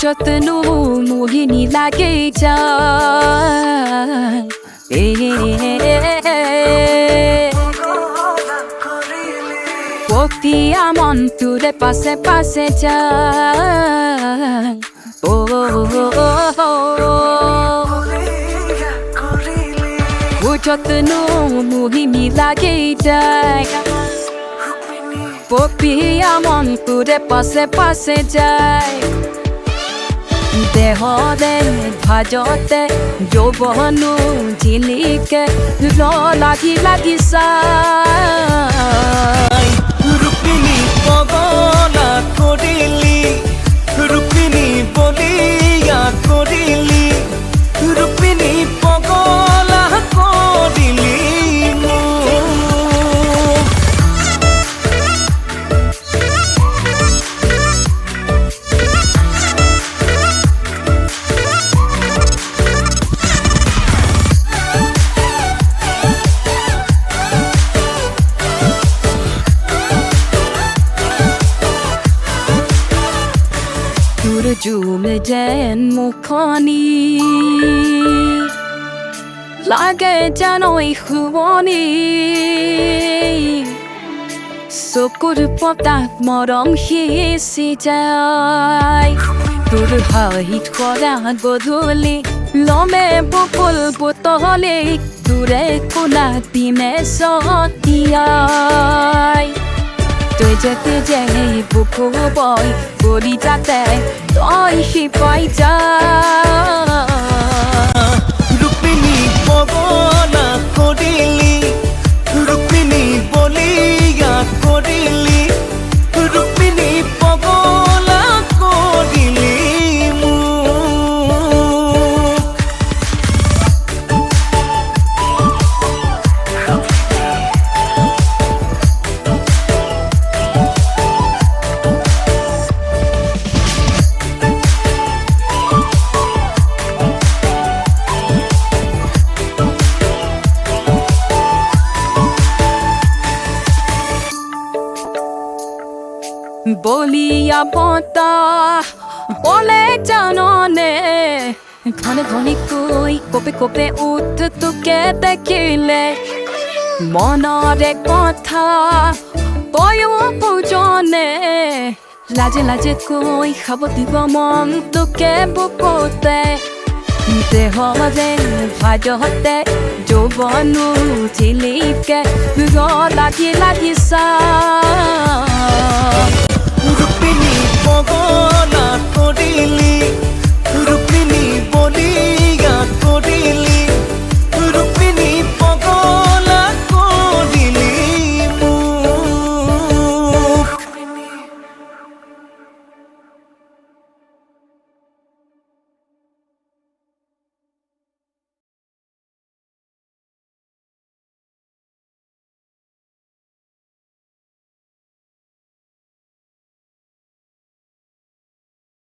যত্নো মোহিনী লাগে যায় পতিয়া মনটোৰে পাছে পাছে যায় যত্নো মোহিনী লাগে যায় পপিয়া মনটোৰে পাছে পাছে যায় দেহতে ভাজতে যৌৱনো ঝিলিকে লাগি লাগি চাই ৰুক্মিণী পগলা কৰিলি ৰুক্মিণী বলিয়া কৰিলি ৰুক্মিণী পগলা কৰিলি জুম যেন মুখনি লাগে জানই শুৱনি চকুৰ পতাক মৰম সিঁচি যায় তোৰ হাঁহিত খৰাত গধূলি লমে বকুল পুতলি তোৰে কোলা পিনে ছটিয়াই তই যেতে যে বুকু বই গলি যাতে তই শিপাই যা ৰুক্মিণী পগলা কৰিলি ৰুক্মিণী বলিয়া কৰিলি ৰুক্মিণী পগলা কৰিলি বলিয়া বতাহ বলে জাননে ঘনে ঘনে কৈ কপে কপে উঠ তোকে দেখিলে মনৰে কথা তয়ো বুজনে লাজে লাজে কৈ খাব দিব মন তোকে বুকুতে দেহতে ভাজতে যৌৱনো ঝিলিকে লাগি লাগি চাই ৰুক্মিণী পগলা কৰিলি